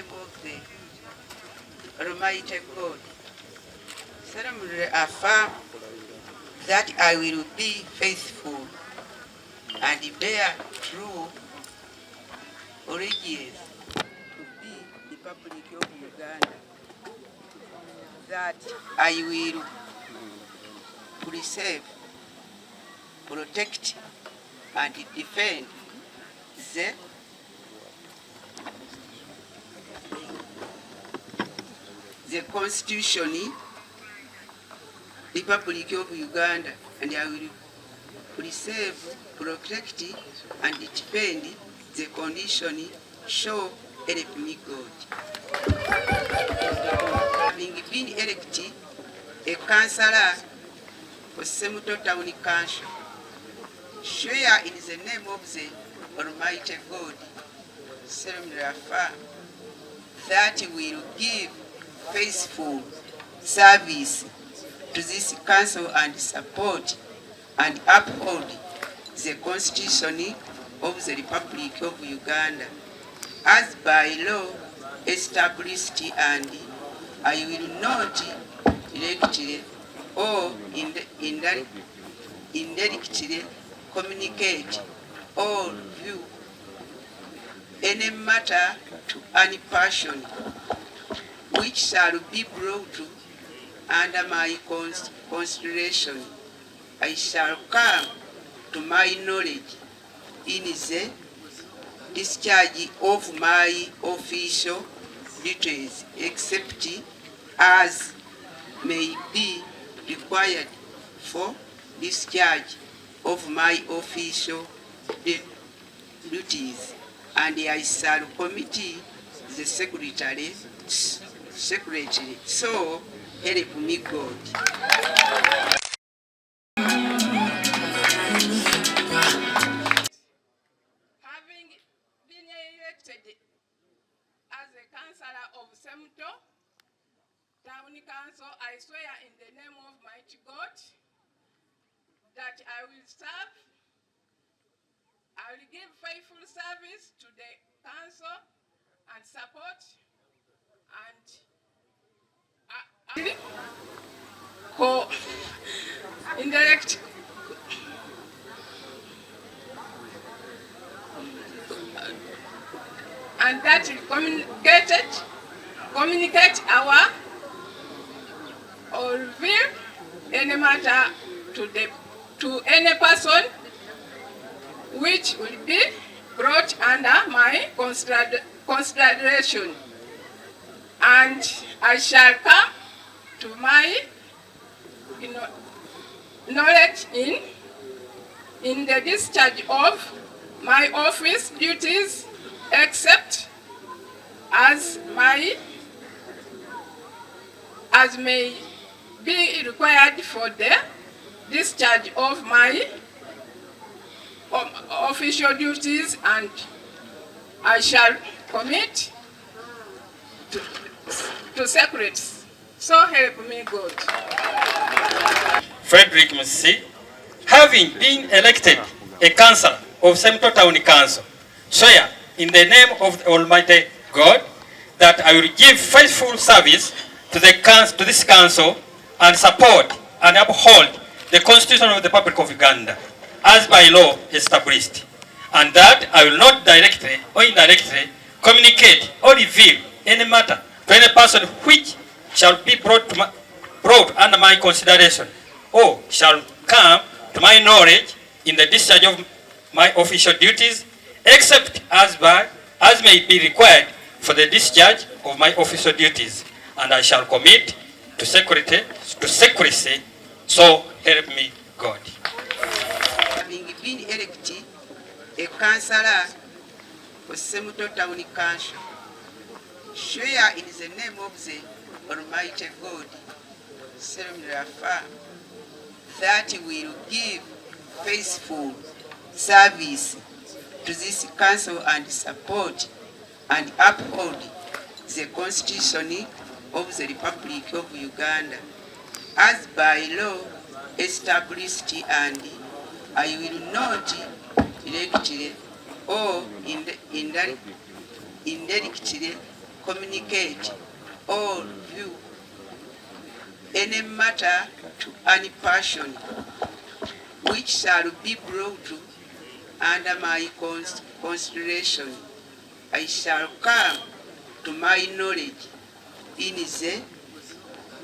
name of the Almighty God solemnly affirm that I will be faithful and bear true allegiance to the Republic of Uganda, that I will preserve, protect, and defend the Constitution, Republic of Uganda, and I will preserve, protect, and defend the condition. So help me God. Having been elected a councillor for Semuto Town Council, swear in the name of the Almighty God, solemnly affirm that we will give faithful service to this council and support and uphold the Constitution of the Republic of Uganda as by law established, and I will not directly or indirectly communicate or view any matter to any person which shall be brought under my consideration. I shall come to my knowledge in the discharge of my official duties, except as may be required for discharge of my official duties, and I shall commit the secretary. So help me God. Having been elected as a councillor of Semuto Town Council, I swear in the name of mighty God that I will serve, I will give faithful service to the council and support and indirect and that communicate our or reveal any matter to any person which will be brought under my consideration, and I shall come to my knowledge in the discharge of my office duties, except as may be required for the discharge of my official duties, and I shall commit to secrets. So help me God. Frederick Musi, having been elected a councillor of Semuto Town Council, swear in the name of the Almighty God that I will give faithful service to this council and support and uphold the Constitution of the Republic of Uganda as by law established, and that I will not directly or indirectly communicate or reveal any matter to any person which shall be brought under my consideration or shall come to my knowledge in the discharge of my official duties, except as may be required for the discharge of my official duties, and I shall commit to secrecy. So help me God. Having been elected a councillor for Semuto Town Council, swear in the name of the Almighty God, solemnly affirm that we will give faithful service to this council and support and uphold the Constitution of the Republic of Uganda as by law established, and I will not directly or indirectly communicate or view any matter to any person which shall be brought under my consideration. I shall come to my knowledge in the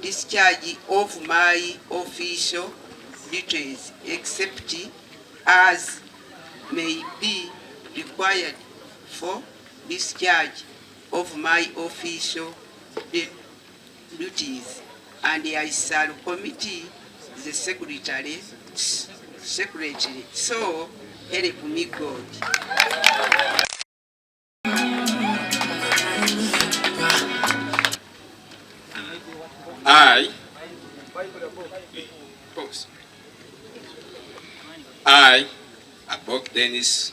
discharge of my official duties, except as may be required for discharge of my official duties, and I shall commit the secretary. So help me God. I, Abok Dennis,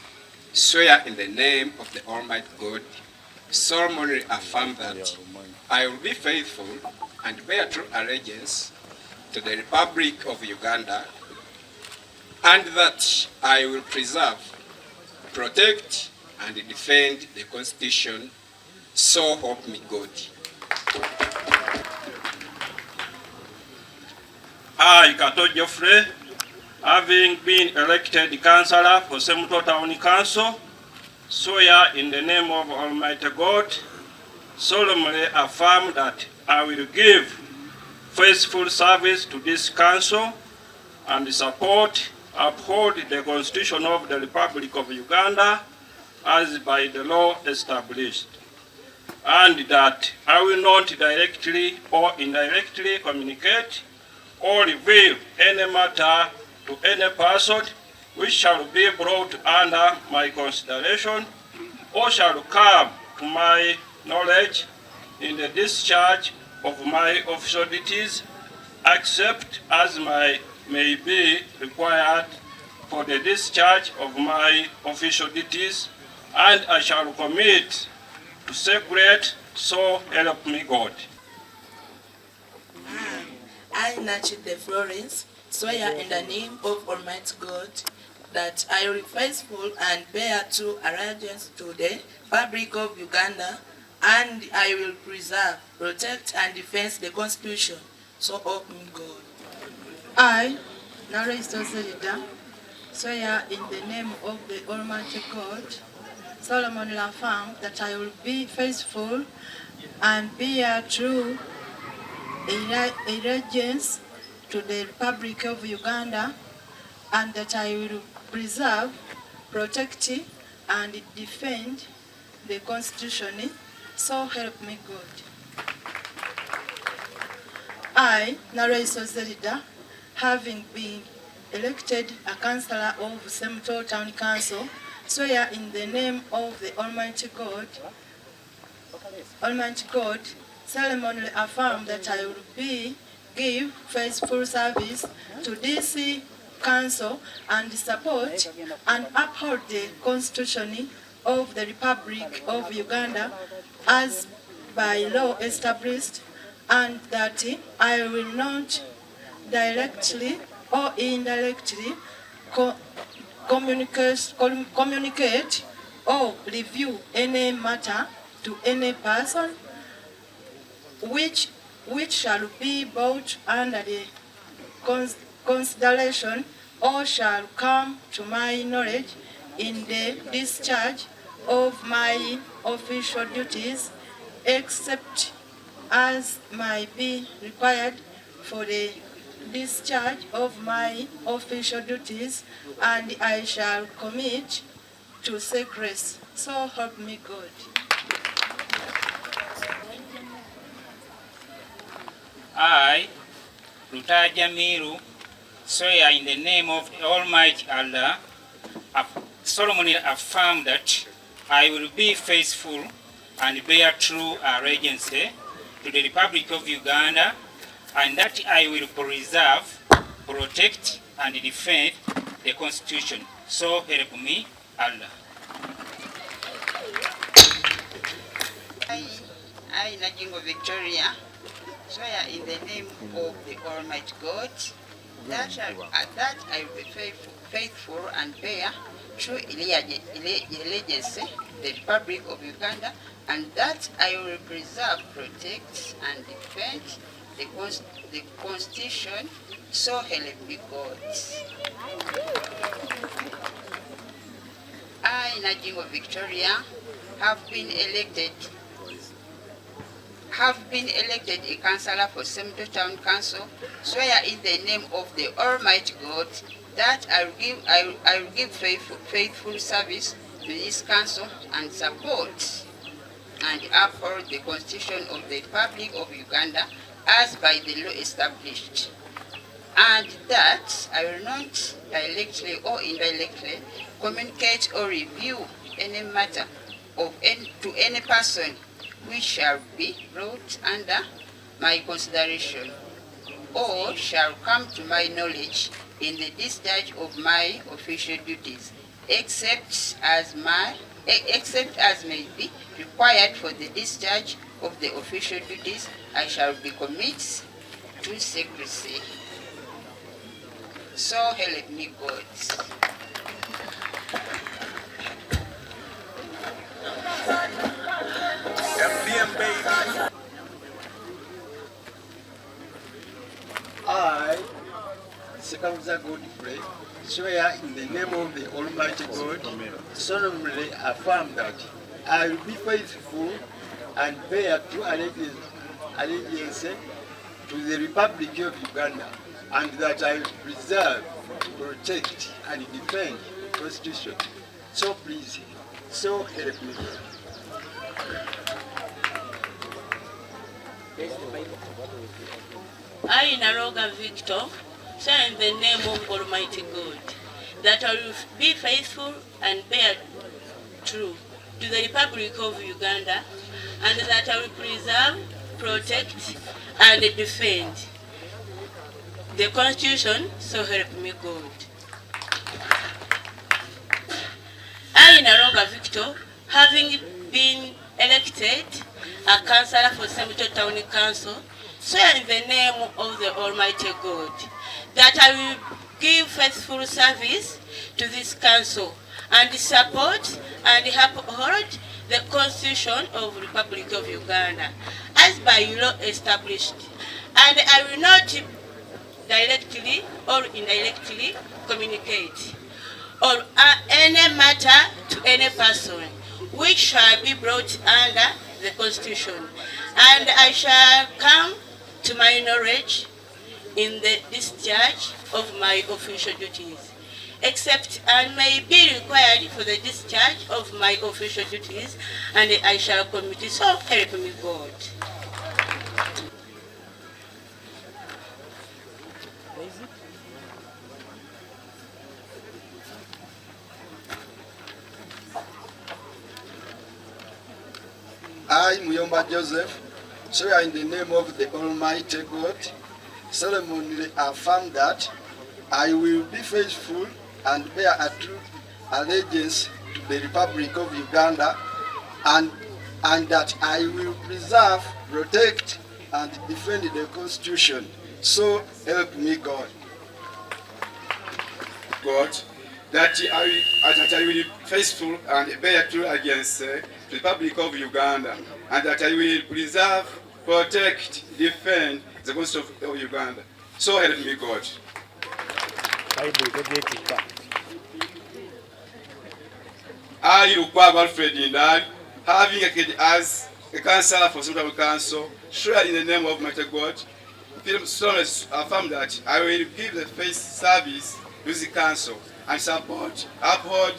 swear in the name of the Almighty God, solemnly affirm that I will be faithful and bear true allegiance to the Republic of Uganda, and that I will preserve, protect, and defend the Constitution, so help me God. I, Kato Geoffrey, having been elected Councillor for Semuto Town Council, swear in the name of Almighty God, solemnly affirm that I will give faithful service to this council and support, uphold the Constitution of the Republic of Uganda as by the law established, and that I will not directly or indirectly communicate or reveal any matter to any person which shall be brought under my consideration or shall come to my knowledge in the discharge of my official duties, except as may be required for the discharge of my official duties, and I shall commit to secret, so help me God. I, Nachide Florence, swear in the name of Almighty God that I will be faithful and bear true allegiance to the Republic of Uganda, and I will preserve, protect, and defend the Constitution, so help me God. I, Narisa Zelida, swear in the name of the Almighty God, solemnly affirm that I will be faithful and bear true allegiance to the Republic of Uganda, and that I will preserve, protect, and defend the Constitution, so help me God. I, Narisa Zelida, having been elected a councillor of Semuto Town Council, swear in the name of the Almighty God, solemnly affirm that I will give faithful service to this council and support and uphold the Constitution of the Republic of Uganda as by law established, and that I will not directly or indirectly communicate or review any matter to any person which shall be brought under the consideration or shall come to my knowledge in the discharge of my official duties, except as might be required for the discharge of my official duties, and I shall commit to secrecy, so help me God. I, Rutaja Miru, swear in the name of the Almighty Allah, solemnly affirm that I will be faithful and bear true allegiance to the Republic of Uganda, and that I will preserve, protect, and defend the Constitution. So help me, Allah. I, Najingo Victoria, swear in the name of the Almighty God that I will be faithful and bear true allegiance to the Republic of Uganda, and that I will preserve, protect, and defend the Constitution, so help me God. I, Najingo Victoria, have been elected a councillor for Semuto Town Council, swear in the name of the Almighty God that I will give faithful service to this council and support and uphold the Constitution of the Republic of Uganda as by the law established, and that I will not directly or indirectly communicate or review any matter to any person which shall be brought under my consideration or shall come to my knowledge in the discharge of my official duties, except as may be required for the discharge of the official duties. I shall be committed to secrecy. So help me God. I, Semuto Godfrey, swear in the name of the Almighty God, solemnly affirm that I will be faithful and bear true allegiance to the Republic of Uganda, and that I will preserve, protect, and defend the Constitution. So please, so help me. I, Naroga Victor, swear in the name of Almighty God that I will be faithful and bear true to the Republic of Uganda, and that I will preserve, protect, and defend the Constitution, so help me God. I, Naroga Victor, having been elected a councillor for Semuto Town Council, swear in the name of the Almighty God that I will give faithful service to this council and support and uphold the Constitution of the Republic of Uganda as by law established, and I will not directly or indirectly communicate or any matter to any person which shall be brought under the Constitution, and I shall come to my knowledge in the discharge of my official duties, except and may be required for the discharge of my official duties, and I shall commit. So help me God. I, Muyomba Joseph, swear in the name of the Almighty God, solemnly affirm that I will be faithful and bear a true allegiance to the Republic of Uganda, and that I will preserve, protect, and defend the Constitution. So help me God. God, that I will be faithful and bear true against the Republic of Uganda, and that I will preserve, protect, defend the Constitution of Uganda. So help me God. I, Lukwago Alfred Indal, having acted as a councillor for Semuto Council, swear in the name of Almighty God, solemnly affirm that I will give the faith service to the council and support, uphold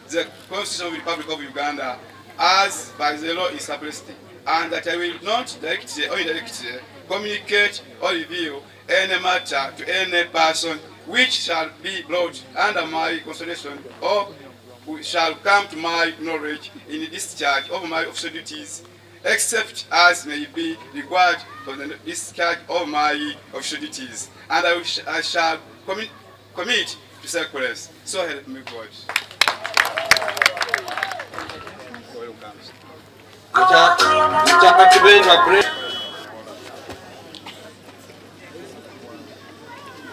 the Constitution of the Republic of Uganda as by the law established, and that I will not directly or indirectly communicate or reveal any matter to any person which shall be brought under my consideration or who shall come to my knowledge in the discharge of my official duties, except as may be required for the discharge of my official duties, and I shall commit to secrecy. So help me God.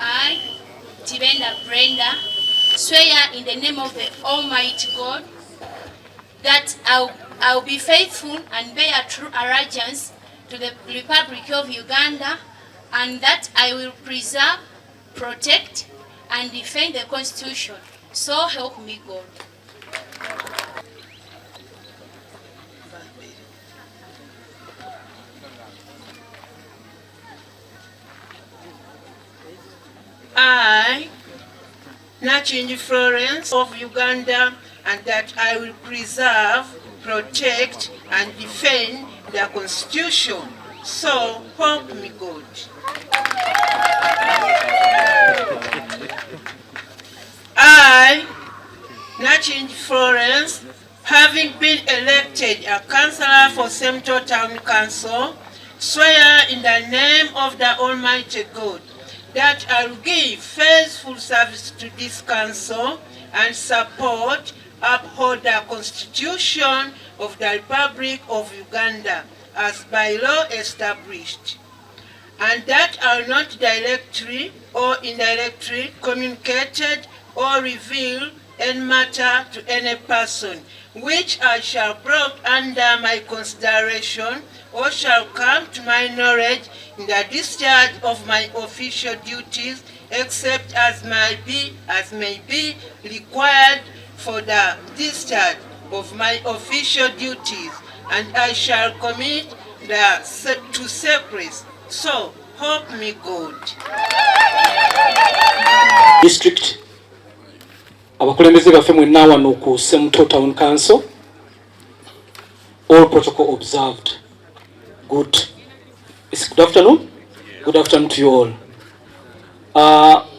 I, Tibenda Brenda, swear in the name of the Almighty God that I will I will be faithful and bear true allegiance to the Republic of Uganda, and that I will preserve, protect, and defend the Constitution. So help me God. I, Nachinji Florence of Uganda, and that I will preserve, protect, and defend the Constitution. So help me God. I, Nachinji Florence, having been elected a councillor for Semuto Town Council, swear in the name of the Almighty God that I will give faithful service to this council and support, uphold the Constitution of the Republic of Uganda as by law established, and that I will not directly or indirectly communicated or reveal any matter to any person which I shall bring under my consideration or shall come to my knowledge in the discharge of my official duties, except as may be required for the discharge of my official duties, and I shall commit to secrecy. So help me God. District abakulembeze baffe mwenna wano ku Semuto Town Council, all protocol observed. Good. It's good afternoon. Good afternoon to you all.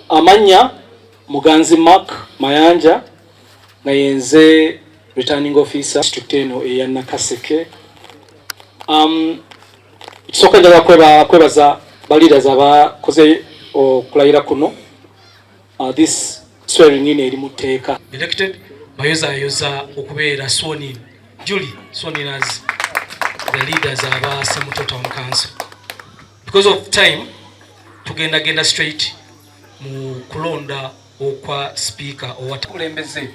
Amanya Muganzi Mark Mayanja nayenze returning officer district eno eya Nakaseke. Kisoka njala kwebaza baleaders abakoze okulayira kuno. This swearing in eri muteeka. Elected bayoza okubeera sworn in. Julie sworn in as the leaders of our Semuto Town Council. Because of time, tugenda straight mu kulonda okwa speaker or what kulembeze.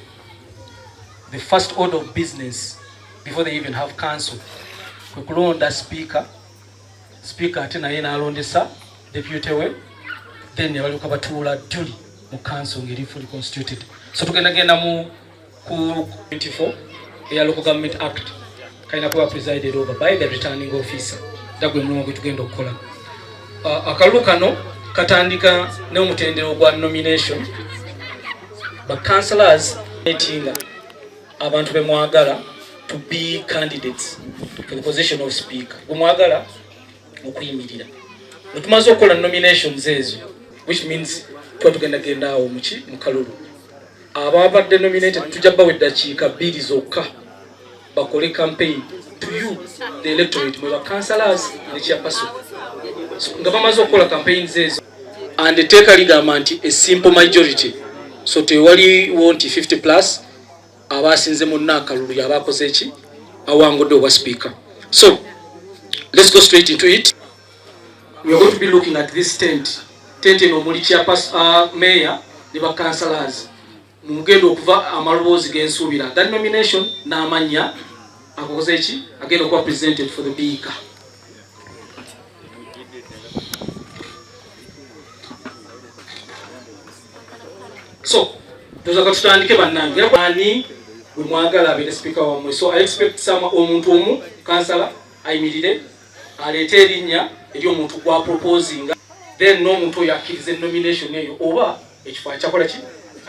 The first order of business before they even have council. Kulonda speaker ate naye n'alondesa deputy we, then ne balyoka batuula Julie mu council ngeri fully constituted. So tugenda mu ku 24 eya Local Government Act kaina kuba presided over by the returning officer. Dagwe mulongo tugenda okukola. Akalulu kano katandika n'omutendero gwa nomination. Ba councillors meeting abantu bemwagala to be candidates for the position of speaker. Bemwagala okuyimirira. Tumaze okukola nominations ezo, which means tugenda awo mu kalulu. Ababadde nominated tujja bawe eddakiika 2 zokka bakole campaign to you, the electorate, mwe ba councillors ne chairperson. So nga bamaze okukola campaigns ezo and teeka ligamba nti a simple majority. So tewali wonti 50 plus abasinze munna akalulu yabakoze eki awangudde obwa speaker. So let's go straight into it. We are going to be looking at this tent eno omuli chairperson, mayor ne ba councillors. Mugendo okuva amaloboozi gensuubira that nomination n'amanya akoze eki agenda okuba presented for the speaker. So tuzaka tutandike bannange ani bwe mwagala abeere speaker wamwe. So I expect omuntu omu councillor ayimirire aleete erinnya ery'omuntu gwa proposing, then n'omuntu oyo akkiriza nomination eyo oba ekifo akyakola ki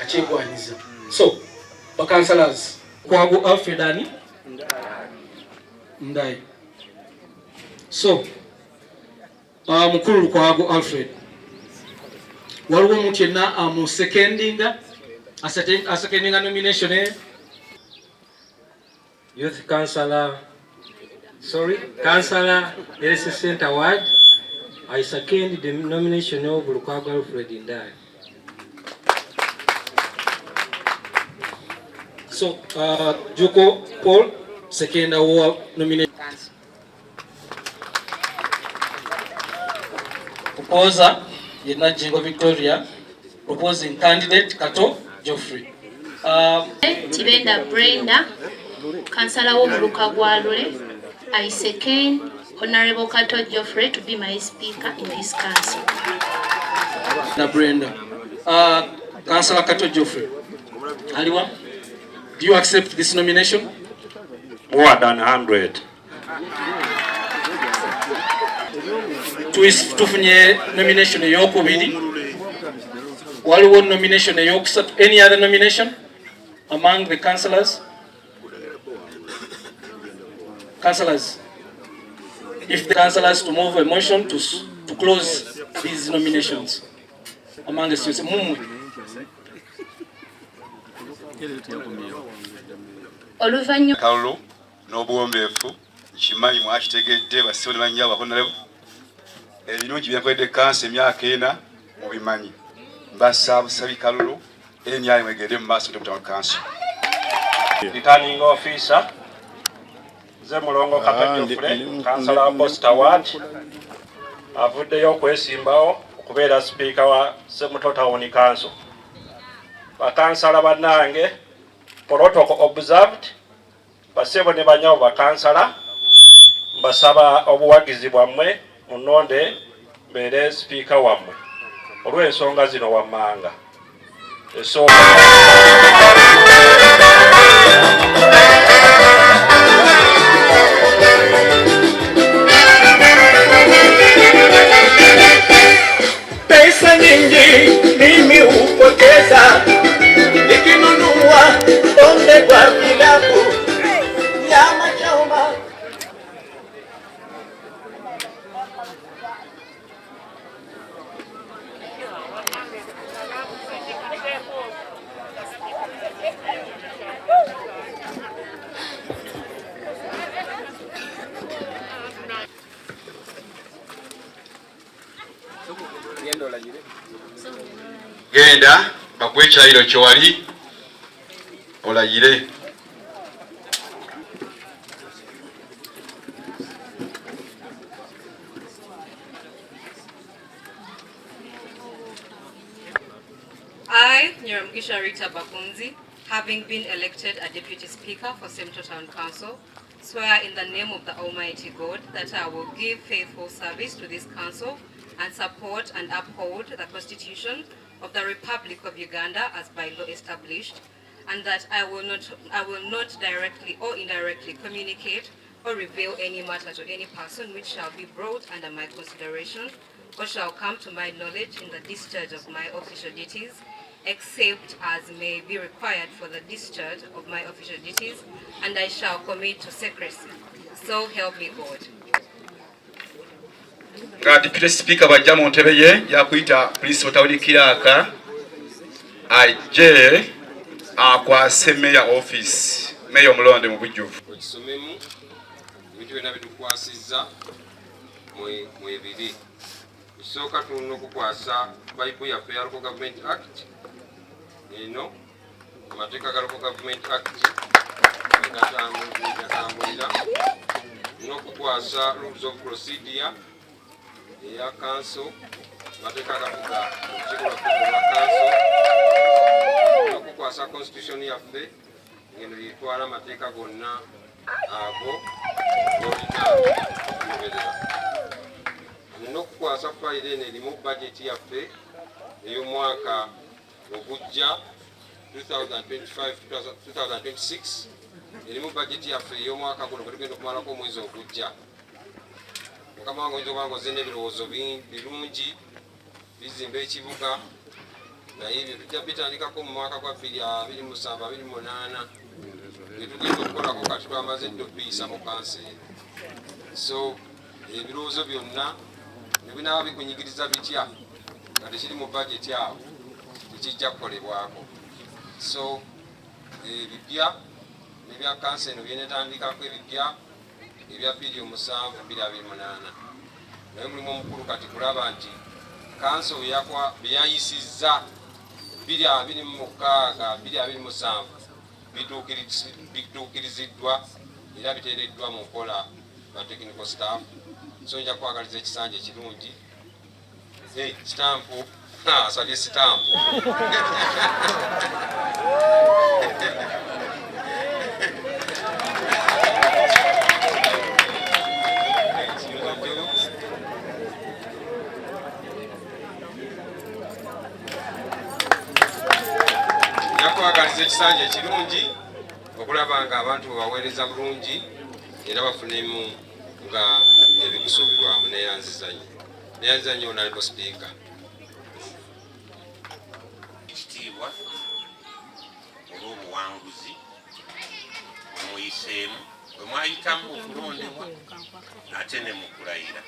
akyegwaniza. So ba councillors Kwago Alfred ani Ndai. So mukulu Kwago Alfred, waliwo omuntu yenna amusecondinga asecondinga nomination Youth Councillor LC Center Ward. I second the nomination of Kwago Alfred Ndai. So Joko Paul second our nomination. Proposer Yena Jingo Victoria proposing candidate Kato Geoffrey. Tibenda Brenda Kansala w'omuluka gwa Lule, I second Honorable Kato Geoffrey to be my speaker in this council. Na Brenda. Councillor Kato Geoffrey. Aliwa, do you accept this nomination? More than 100. Tufunye nomination eyokubiri. Waliwo nomination eyokusatu. Any other nomination among the councillors? Councillors, if the councillors to move a motion to close these nominations among the students. Kalulu n'obuwombeefu kimanyi mwakitegedde basibe banya abahonorable ebirungi byenkoledde kansa emyaka 4 mubimanyi mbasaabusabi Kalulu emyali mwegedde mu maaso mu kansa. Returning officer ze mulongo Kato Geoffrey, Kansala wa Posta Ward, avuddeyo okwesimbawo okubeera speaker wa Semuto Town Council. Bakansala bannange, protocol observed, basebo ne banyawo bakansala, mbasaba obuwagizi bwammwe munonde mbeere speaker wammwe olw'ensonga zino wammanga. Pesa nyingi mimi hupoteza nikinunua pombe kwa vilabu, nyama choma. Genda bakuwe ekirayiro kyewali olayire. I, Nyiramgisha Rita Bakunzi, having been elected a Deputy Speaker for Semuto Town Council, swear in the name of the Almighty God that I will give faithful service to this council and support and uphold the Constitution of the Republic of Uganda as by law established, and that I will not directly or indirectly communicate or reveal any matter to any person which shall be brought under my consideration or shall come to my knowledge in the discharge of my official duties, except as may be required for the discharge of my official duties, and I shall commit to secrecy. So help me God. Deputy Speaker bajja mu ntebe ye yakuyita Principal Town Clerk ajje akwase Mayor Office, Mayor omulonde mu bujjuvu. Okisomemu ebintu byonna bitukwasizza mu ebiri. Ekisooka tulina okukwasa Bible yaffe ya Local Government Act, eno amateeka ga Local Government Act gatambulira, n'okukwasa Rules of Procedure eya Council, amateeka gafuga olukiiko lwa Council, n'okukwasa Constitution yaffe ngeno yetwala amateeka gonna ago golina okugoberera, n'okukwasa fayiro eno erimu budget yaffe ey'omwaka ogujja 2025-2026, erimu budget yaffe ey'omwaka guno gwe tugenda okumalako omwezi ogujja. Mukama wange oyinza obanga ozze n'ebirowoozo birungi bizimba ekibuga, naye ebyo tujja bitandikako mu mwaka gwa 2027-2028 byetugenda okukolako kati twamaze ddo biyisa mu kanseri. So ebirowoozo byonna ne binaaba bikunyigiriza bitya nga tekiri mu budget awo tekijja kukolebwako. So ebipya nebya kanseri no byenetandikako ebipya ebya 2027-2028, naye mulimu omukulu kati kulaba nti kanso byeyayisizza 2026-2027 bituukiriziddwa era biteereddwa mu nkola ba technical staff. So nja kwagaliza ekisanja ekirungi sitampu asabye sitampu bazze ekisanja ekirungi okulaba nga abantu baweereza bulungi era bafunemu nga ebikusuubirwamu neyanzizanyo onalipo sipiika. Ekitiibwa olw'obuwanguzi mwemuyiseemu bwe mwayitamu okulondebwa ate ne mu kulayira.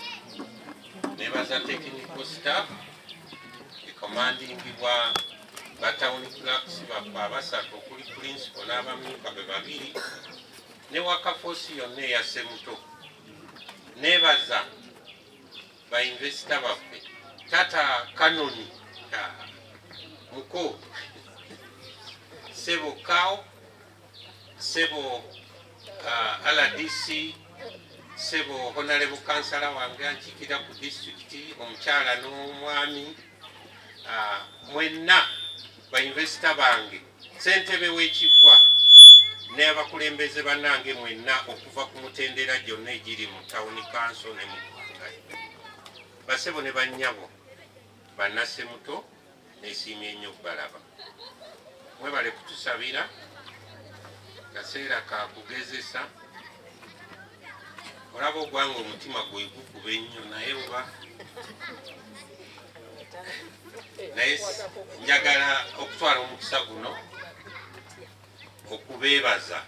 Nebaza technical staff ekomandingibwa ba town clerks abasatu okuli principal n'abamyuka be babiri ne wakafoosi yonna eya Semuto. Nebaza bainvesita baffe tata Kanoni muko Sebo Kao Sebo LDC Sebo Honorable Kansala wange anjikira ku district omukyala n'omwami mwenna bainvesita bange ssentebe w'ekigwa n'abakulembeze bannange mwenna okuva ku mutendera gyonna egiri mu town council ne mu basebo ne bannyabo bannasemuto n'esiimye ennyo okubalaba. Mwebale kutusabira kaseera ka kugezesa olaba ogwanga omutima gwe gukuba ennyo naye oba naye njagala okutwala omukisa guno okubeebaza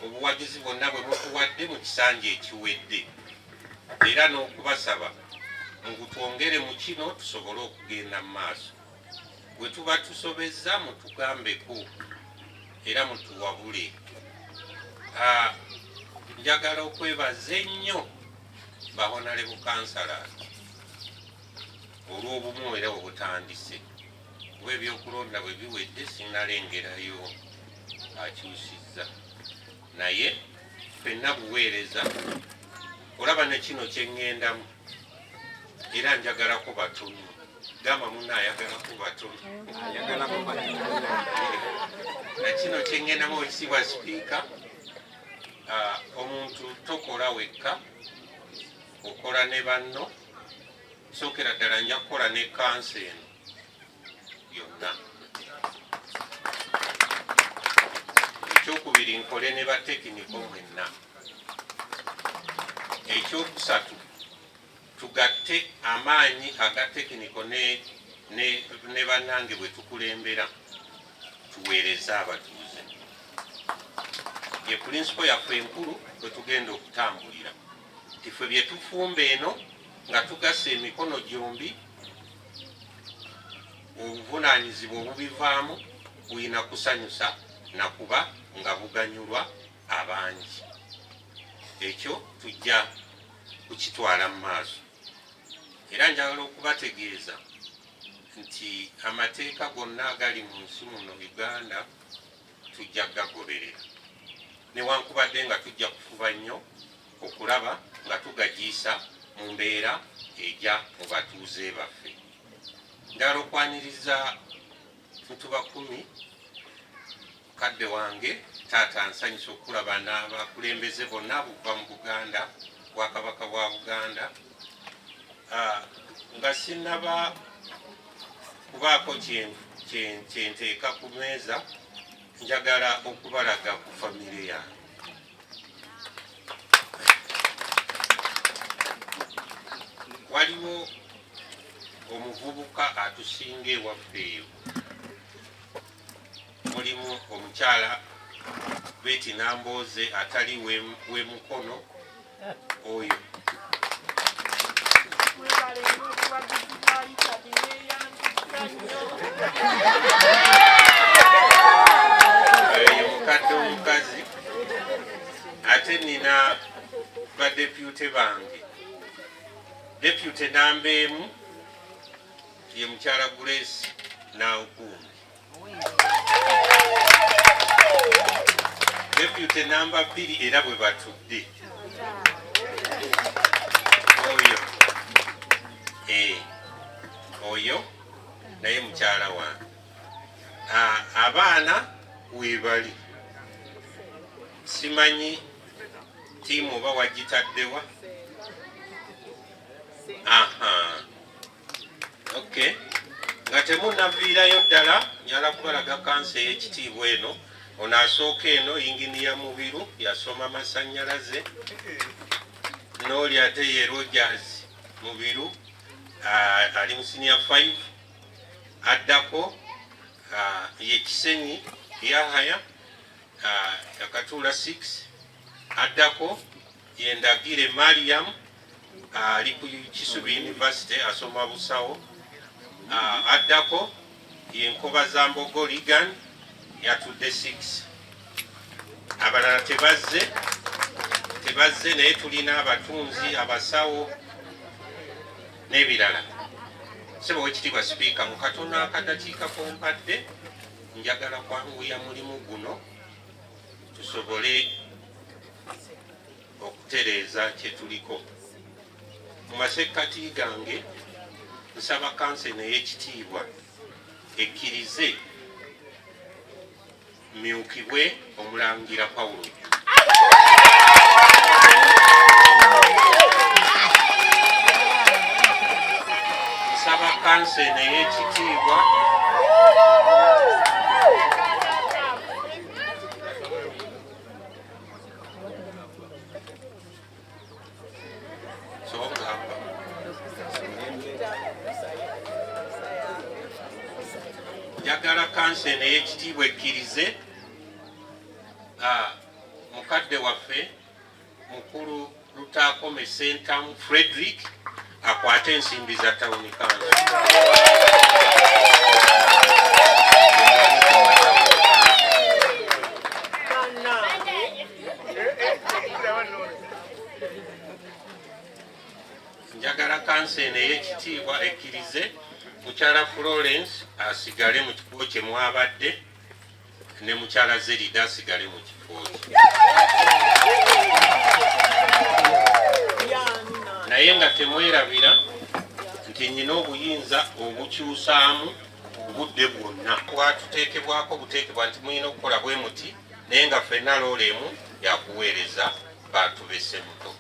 obuwagizi bwonna bwe mutuwadde mu kisanja ekiwedde era n'okubasaba mugutwongere mu kino tusobole okugenda mu maaso. Bwe tuba tusobezza mutugambeko era mutuwabule. Njagala okwebaza ennyo Honorable Kansala olw'obumu era obutandise kuba ebyokulonda bwe biwedde sinnalengerayo akyusizza naye ffenna buweereza olaba ne kino kyeŋŋendamu era njagalako batono gamba munna ayagalako batono na kino kyeŋŋendamu ekisibwa sipiika omuntu tokola wekka okola ne banno sookera ddala nja kukola ne kansa eno yonna. Ekyokubiri nkole ne batekiniko mwenna. Ekyokusatu tugatte amaanyi aga tekiniko ne bannange bwe tukulembera tuweereze abatuuze. Ye principal yaffe enkulu bwe tugenda okutambulira tiffe bye tufumba eno nga tugasa emikono gyombi obuvunaanyizibwa obubivaamu bulina kusanyusa nakuba nga buganyulwa abangi. Ekyo tujja kukitwala mu maaso era njagala okubategeeza nti amateeka gonna agali mu nsi muno Uganda tujja gagoberera newankubadde nga tujja kufuba nnyo okulaba nga tugajiisa mu mbeera ejja mu batuuze baffe. Njagala okwaniriza Mutuba 10 kadde wange taata nsanyusa okulaba n'abakulembeze bonna buva mu Buganda Bwakabaka bwa Buganda nga sinnaba kubaako kyenteeka ku meeza njagala okubalaga ku famire yange. Waliwo omuvubuka atusinga ewaffe eyo mulimu omukyala Beti Namboze atali we mukono oyo mukadde omukazi ate nina badepute bange. Deputy namba emu ye mukyala Grace Naukumbi. Deputy namba 2 era bwe batudde oyo oyo naye mukyala wange. Abaana weebali simanyi tiimu oba wagitaddewa. Okay. Nga temunnaviirayo ddala njala kubalaga kansa ey'ekitiibwa eno. Ono asooka eno inginiya Mubiru yasoma masannyalaze. N'oli ate ye Rogers Mubiru ali mu senior 5. Addako ye Kisenyi Yahaya yakatuula 6. Addako ye Ndagire Mariam ali ku Kisubi University asoma busawo. Addako ye Nkobaza Mbogo Ligan yatudde 6. Abalala tebazze naye tulina abatunzi abasawo n'ebirala. Sebo wekitiibwa sipiika mu katono akadakiika kompadde njagala kwanguya mulimu guno tusobole okutereeza kye tuliko. Mu masekkati gange nsaba kanseni ey'ekitiibwa ekkirize myukibwe Omulangira Pawulo. Nsaba kanseni ey'ekitiibwa njagala kanseni ey'ekitiibwa ekkirize mukadde waffe mukulu Lutakome Sentamu Frederick akwate ensimbi za Town Council. Njagala kanseni ey'ekitiibwa ekkirize mukyala Florence asigale mu kifo kye mwabadde ne mukyala Zerida asigale mu kifo kye. Naye nga temwerabira nti nyina obuyinza obukyusaamu obudde bwonna. Bwatuteekebwako buteekebwa nti mulina okukola bwe muti naye nga ffenna loolemu yakuweereza bantu b'e Semuto.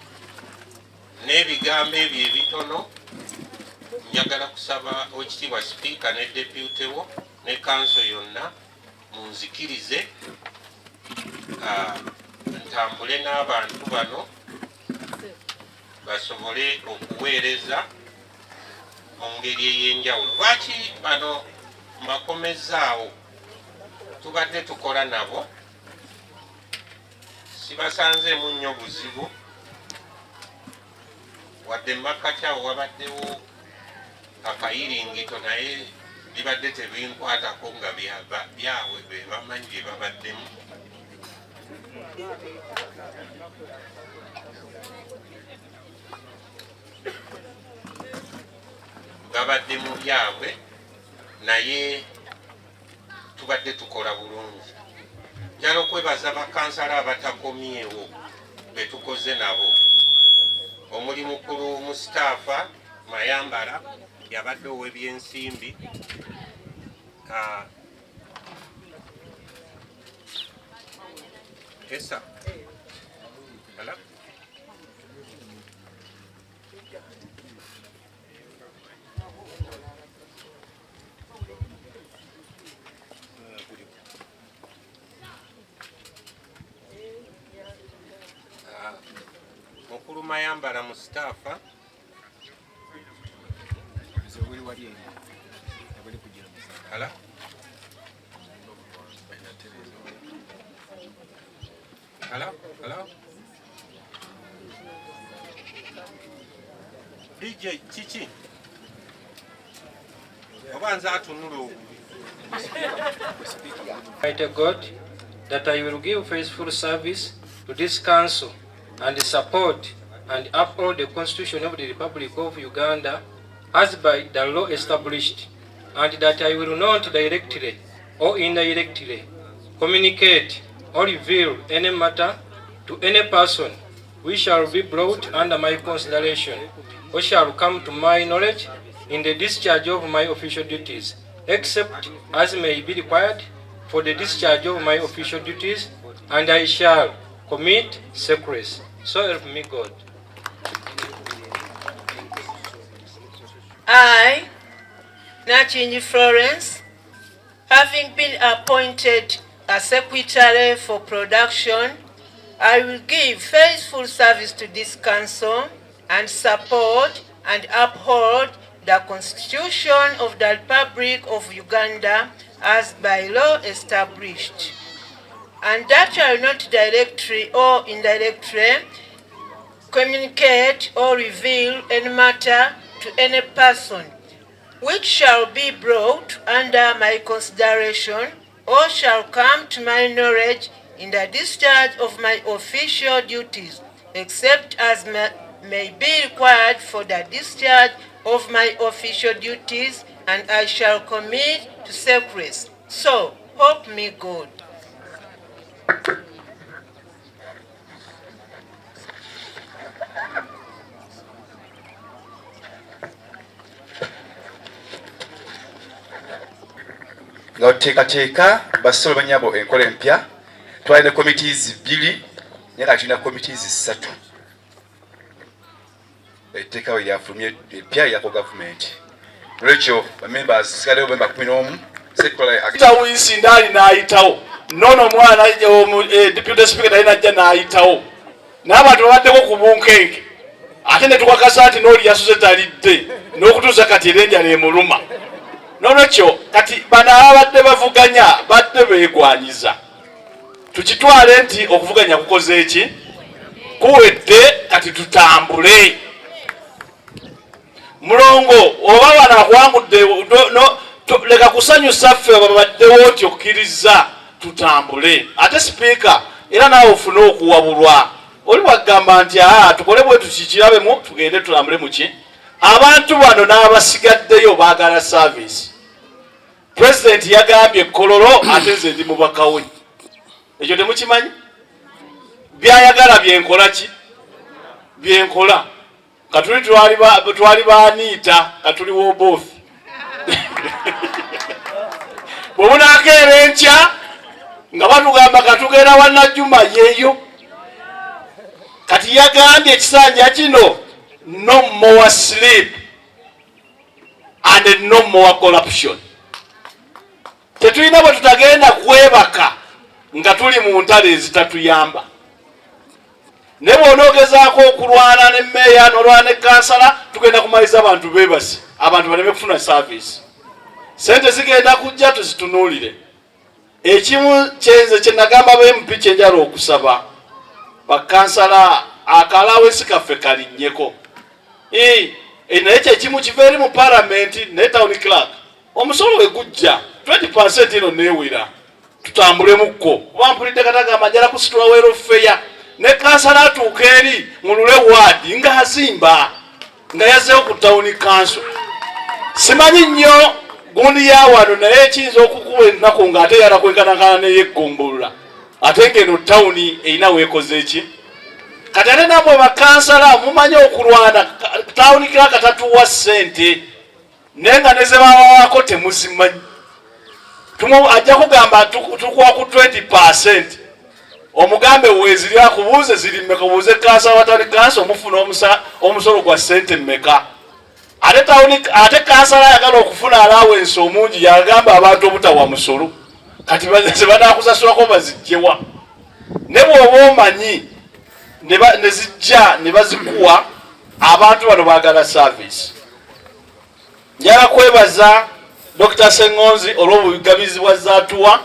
N'ebigambo ebyo ebitono njagala kusaba Oweekitiibwa Sipiika ne Deputy wo ne kanso yonna munzikirize ntambule n'abantu bano basobole okuweereza mu ngeri ey'enjawulo. Lwaki bano mbakomezzaawo? Tubadde tukola nabo, sibasanzeemu nnyo buzibu, wadde mmakkati awo wabaddewo akayiringito naye bibadde tebinkwatako nga byabwe be bamanyi bye babaddemu. Babadde mu byabwe naye tubadde tukola bulungi. Njala okwebaza bakansala abatakomyewo be tukoze nabo. Omuli mukulu Mustapha Mayambala yabadde ow'ebyensimbi, Esa ala mukulu Mayambala Mustapha ala ala ala DJ Chichi obanza atunula obubi. Almighty God, that I will give faithful service to this council and support and uphold the Constitution of the Republic of Uganda as by the law established, and that I will not directly or indirectly communicate or reveal any matter to any person which shall be brought under my consideration or shall come to my knowledge in the discharge of my official duties, except as may be required for the discharge of my official duties, and I shall commit secrecy. So help me God. I, Nachinji Florence, having been appointed a secretary for production, I will give faithful service to this council and support and uphold the Constitution of the Republic of Uganda as by law established, and that I will not directly or indirectly communicate or reveal any matter to any person which shall be brought under my consideration or shall come to my knowledge in the discharge of my official duties, except as may be required for the discharge of my official duties, and I shall commit to secrecy. So, help me God. nga oteekateeka basolo banyabo enkola empya twalina committees 2 naye nga tulina committees 3 etteekawo eryafulumye empya eryako gavumenti olwekyo bamembers sigalewo bemba 11 ayitawo insindaali n'ayitawo nono omwana deputy speaker naye najja n'ayitawo n'abantu babaddeko ku bunkenke ate ne tukakasa nti n'oli yasuze talidde n'okutuusa kati era enjala emuluma nolwekyo kati bano ababadde bavuganya badde beegwanyiza tukitwale nti okuvuganya kukoze eki kuwedde kati tutambule mulongo oba bano akuwangudde leka kusanyusa ffe babaddewo nti okkiriza tutambule ate sipiika era naawe ofune okuwabulwa oli wagamba nti tukole bwe tukikirabemu tugende tulambule muki abantu bano n'abasigaddeyo baagala service. President yagambye kololo ate nze ndi mubaka we. Ekyo temukimanyi? Byayagala byenkola ki? Byenkola. Katuli twali baaniita katuli wobofi. Bwe munakeera enkya nga batugamba katugenda Wannajjuma yeeyo. Kati yagambye ekisanja kino no more sleep and no more corruption. Tetulina bwe tutagenda kwebaka nga tuli mu ntale ezitatuyamba. Ne bw'onoogezaako okulwana ne mmeeya n'olwana ne kansala tugenda kumaliza abantu beebasi abantu baleme kufuna service. Sente zigenda kujja tuzitunuulire. Ekimu kyenze kye nagamba b'MP kye njala okusaba bakansala akalawesi kaffe kalinnyeko. Naye kyekimu kiva eri mu palamenti ne town clerk omusolo we gujja 20% ino neewera tutambulemu kuba mpulidde katagamba njala kusitula welfare ne kansala atuuka eri mulule waadi nga azimba nga yazzeewo ku town council. Simanyi nnyo gundi ya wano naye ekiyinza okukuba ennaku ng'ate yalakwenkanankana neyeggombolula ate ng'eno tawuni erina weekoze eki. Kati ate namwe bakansala mumanyi okulwana tawuni kiraka tatuwa ssente naye nga ne ze bawaako temuzimanyi. Ajja kugamba tukuwa ku 20%. Omugambe weeziri akubuuze ziri mmeka obuuze kansala watali kansa omufuna omusolo gwa ssente mmeka. Ate kansala ayagala okufuna allowance omungi yagamba abantu obutawa musolo. Kati ze banaakusasulako bazijjewa. Ne bw'oba omanyi ne zijja ne bazikuwa abantu bano baagala service. Njala kwebaza Dr. Sengonzi olw'obugabizi bw'azzaatuwa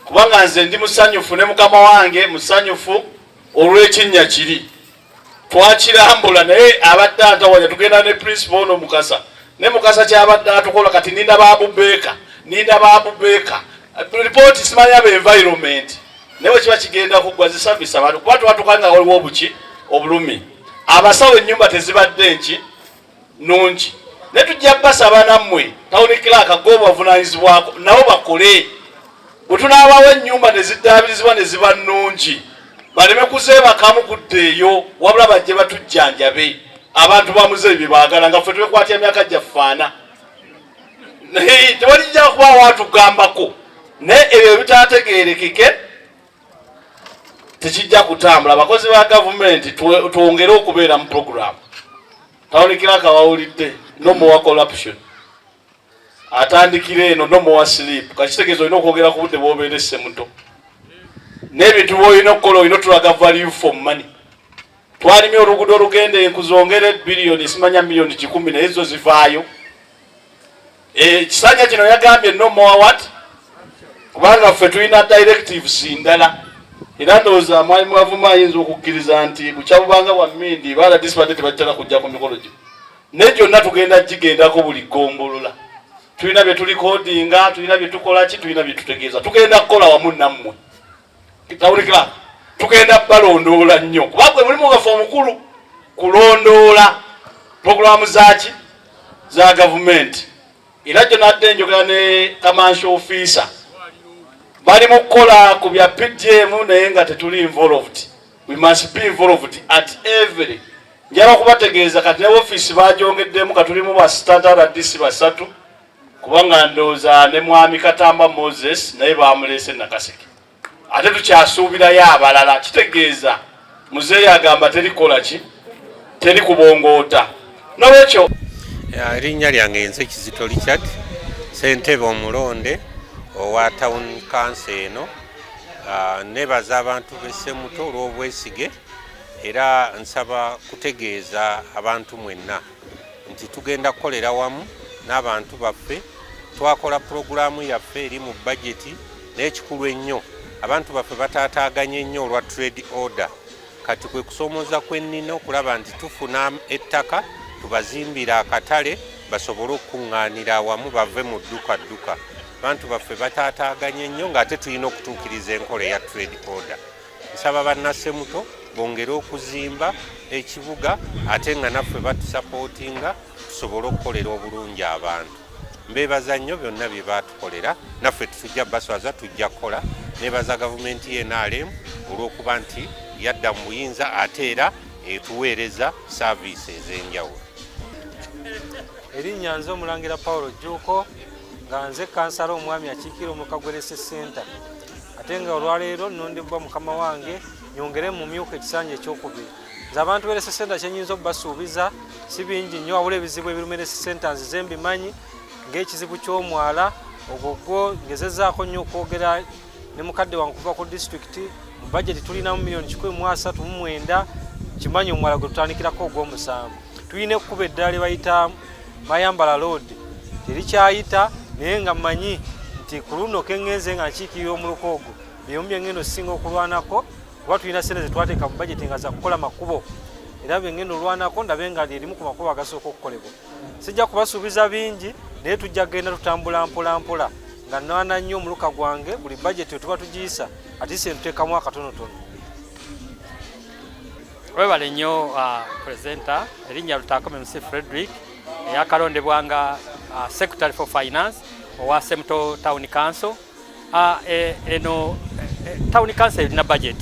kubanga nze ndi musanyufu ne mukama wange musanyufu olw'ekinnya kiri. Twakirambula naye abadde atawanya tugenda ne principal ono Mukasa. Ne Mukasa kyabadde atukola kati ninda baabubeeka. Report simanya ba environment. Newe kiba kigenda kuggwa zi service abantu kuba twatukanga waliwo obuki obulumi. Abasawo ennyumba tezibadde nki nungi. Ne tujja basaba nammwe town clerk gobo bavunanyizibwako nabo bakole. Bwe tunaabawo ennyumba ne ziddaabirizibwa ne ziba nnungi baleme kuzeebakamu kuddeeyo wabula bajje batujjanjabe abantu bamuze bye baagala nga ffe twekwatya emyaka gyaffaana. Tewalijja kubaawo atugambako naye ebyo ebitaategeerekeke tekijja kutambula. Abakozi ba gavumenti twongere okubeera mu program. Town clerk bawulidde no more corruption. atandikira eno no more sleep kakitegeeza olina okwogera ku budde bw'obeera Semuto n'ebintu by'olina okukola olina otulaga value for money. Twalimye oluguudo olugenda enkuzongere biliyoni simanya miliyoni 10 naye zo zivaayo. Kisanja kino yagambye no more what kubanga ffe tulina directives ndala era ndowooza mwalimu Wavuma ayinza okukkiriza nti bukyabubanga bwa mmindi baala disipate tebajjala kujja ku mikolo gino naye gyonna tugenda gigendako buli ggombolola. Tulina bye tulikodinga, tulina bye tukola ki, tulina bye tutegeeza, tugenda kukola wamu nammwe. Kitawulikira tugenda balondoola nnyo kubanga mulimu waffe omukulu kulondoola puroguramu zaki za gavumenti. Era gyo nadde njogera ne commercial officer bali mu kukola ku bya PGM naye nga tetuli involved. We must be involved at every. Njala kubategeeza kati ne office bagyongeddemu katulimu ba standard DC basatu kubanga ndooza ne mwami Katamba Moses naye bamulese Nakaseke. Ate tukyasuubirayo abalala kitegeeza muzeeyi agamba terikola ki teri kubongoota nolwekyo. Erinnya lyange nze Kizito Richard ssentebe omulonde owa town council eno. Nebaza abantu b'e Semuto olw'obwesige era nsaba kutegeeza abantu mwenna nti tugenda kukolera wamu n'abantu baffe. Twakola puroguramu yaffe eri mu bajeti n'ekikulu ennyo abantu baffe bataataaganye ennyo olwa trade order. Kati kwe kusoomoza kwennina okulaba nti tufuna ettaka tubazimbira akatale basobole okuŋŋaanira awamu bave mu dduka. Abantu baffe bataataaganye nnyo ng'ate tulina okutuukiriza enkola eya trade order. Nsaba bannasemuto bongere okuzimba ekibuga ate nga naffe batusapootinga tusobole okukolera obulungi abantu. Mbeebaza nnyo byonna bye baatukolera naffe tujja baswaza tujja kukola. Nebaza gavumenti ye NRM olw'okuba nti yadda mu buyinza ate era etuweereza saaviisi ez'enjawulo. Erinnya nze Omulangira Paulo Jjuuko nga nze kansala omwami akiikira omukagwerese Center ate nga olwaleero nnondebwa mukama wange nyongere mu myuka ekisanja ekyokubiri. Nze abantu berese Center kyenyinza okubasuubiza si bingi nnyo wabula ebizibu ebirumerese Center nzize mbimanyi ng'ekizibu ky'omwala ogwo ngezezaako nnyo okwogera ne mukadde wange kuva ku disitulikiti mu bajeti tulinamu miliyoni 139 kimanyi omwala gwe tutandikirako ogw'omusanvu. Tulina ekkuba eddala lye bayita Mayambala Road terikyayita naye nga mmanyi nti ku luno kengenze nga nkiikirira omuluko ogwo byemu byengendo singa okulwanako kuba tulina ssente ze twateeka mu bajeti nga za kukola makubo era byengendo olwanako ndabe nga lyerimu ku makubo agasooka okukolebwa. Sijja kubasuubiza bingi naye tujja kgenda tutambula mpola nga nnaana nnyo omuluka gwange buli bajeti tuba tugiyisa ate ise ntuteekamu akatonotono. Webale nnyo presenter erinnya Lutakome MC Frederick eyakalondebwanga Secretary for Finance owa Semuto Town Council. Eno Town Council erina budget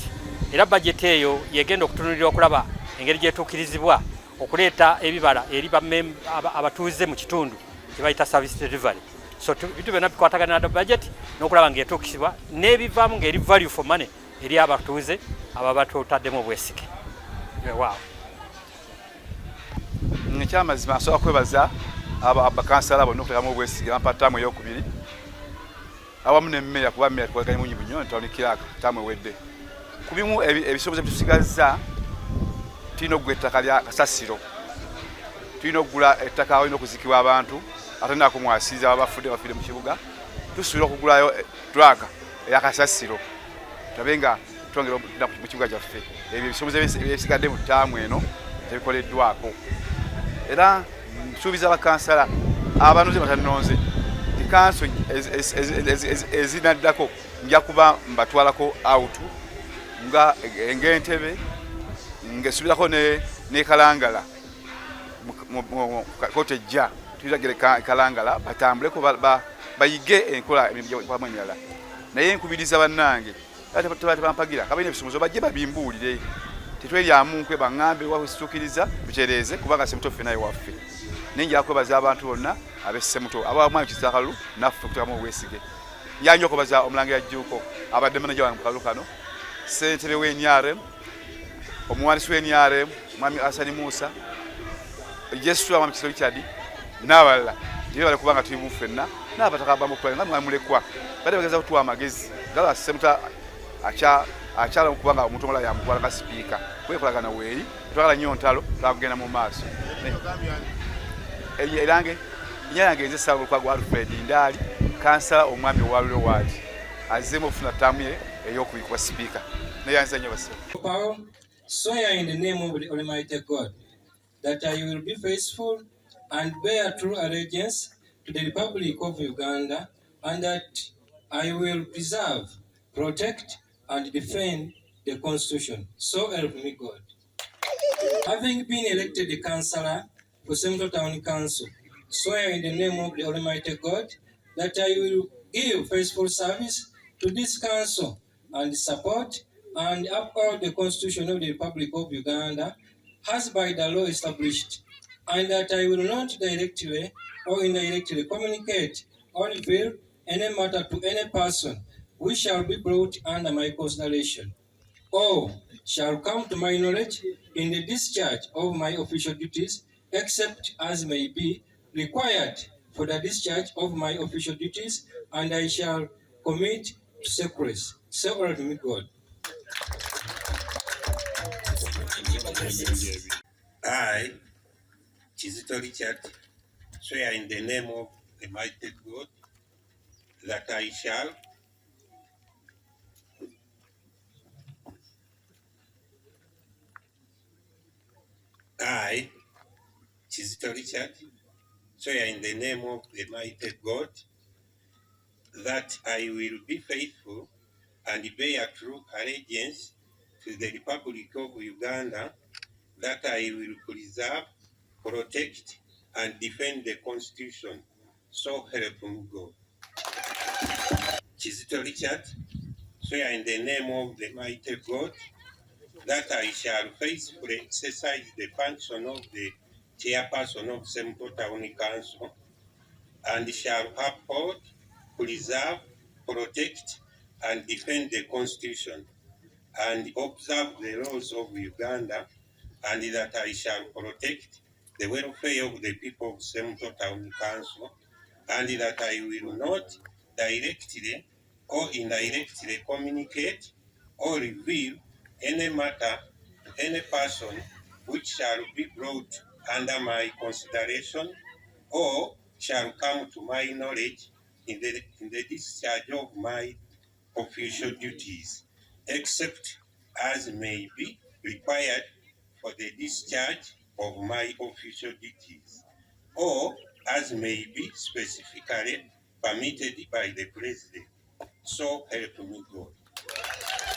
era budget eyo yegenda okutunulira okulaba engeri gyetuukirizibwa okuleeta ebibala eri abatuuze mu kitundu kyebayita service delivery. So bitu byonna bikwatagana na budget n'okulaba ng'etuukisibwa n'ebivaamu ng'eri value for money eri abatuuze ababa tutaddemu obwesige. Wow. Ekyamazima nsobola kwebaza abakansala bonna okuteekamu obwesige bampa ttaamu ey'okubiri awamu n'emmeeya kuba mmeeya tukolaganye mungi nnyo ntawunikirako ttaamu ewedde. Ku bimu ebisobozo bitusigazza tulina okugula ettaka lya kasasiro, tulina okugula ettaka olina okuzikibwa abantu ate nakumwasiza abafudde bafire mu kibuga tusuubira okugulayo drug eya kasasiro tulabe nga twongera mu kibuga kyaffe. Ebyo ebisomozo ebisigadde mu ttaamu eno tebikoleddwako era nsuubiza abakansala abanuze batanonze ti kanso ezinaddako nja kuba mbatwalako out nga ng'Entebe ng'esuubirako ne Kalangala kote ejja tuyiragire Kalangala batambuleko bayige enkola emirimu emirala naye nkubiriza bannange tebampagira kabalina ebisomozo bajje babimbuulire tetweryamu nkwe baŋŋambe wasituukiriza tukyereze kubanga Semuto ffe naye waffe naye njala kwebaza abantu bonna ab'e Semuto abamwami Kisakalu naffe kuteekamu obwesige. Njala nnyo okwebaza Omulangira Jjuuko abadde manager wange mu kalulu kano, ssentebe w'NRM, omuwandiisi w'NRM mwami Asani Musa, Jesua mwami Kizito Richard n'abalala. Tebale kubanga tuli mu ffenna n'abataka bamutwale nga mwamulekwa bade bageza kutuwa amagezi gala Semuto akyala okubanga omuntu omulala yamutwala nga sipiika kwekolagana weeri twagala nnyo ntalo twagenda mu maaso erange nyange nze Ssaabwe Lukwago Alfred Ndaali kansala omwami owa Lule Ward azzeemu okufuna ttaamu ye ey'okubikwa sipiika neyanza nnyo basa. Swear in the name of the Almighty God that I will be faithful and bear true allegiance to the Republic of Uganda, and that I will preserve, protect, and defend the Constitution. So help me God. Having been elected the councillor for Semuto Town Council, swear in the name of the Almighty God that I will give faithful service to this council and support and uphold the Constitution of the Republic of Uganda as by the law established, and that I will not directly or indirectly communicate or reveal any matter to any person which shall be brought under my consideration, or shall come to my knowledge in the discharge of my official duties, except as may be required for the discharge of my official duties, and I shall commit to secrecy. So help me God. I, Kizito Richard, swear in the name of the mighty God that I shall I, Kizito Richard, swear in the name of the mighty God that I will be faithful and bear true allegiance to the Republic of Uganda, that I will preserve, protect, and defend the Constitution. So help me God. Kizito Richard, swear in the name of the mighty God that I shall faithfully exercise the function of the chairperson of Semuto Town Council, and shall uphold, preserve, protect, and defend the Constitution, and observe the laws of Uganda, and that I shall protect the welfare of the people of Semuto Town Council, and that I will not directly or indirectly communicate or reveal any matter to any person which shall be brought under my consideration or shall come to my knowledge in the discharge of my official duties, except as may be required for the discharge of my official duties, or as may be specifically permitted by the President. So help me God.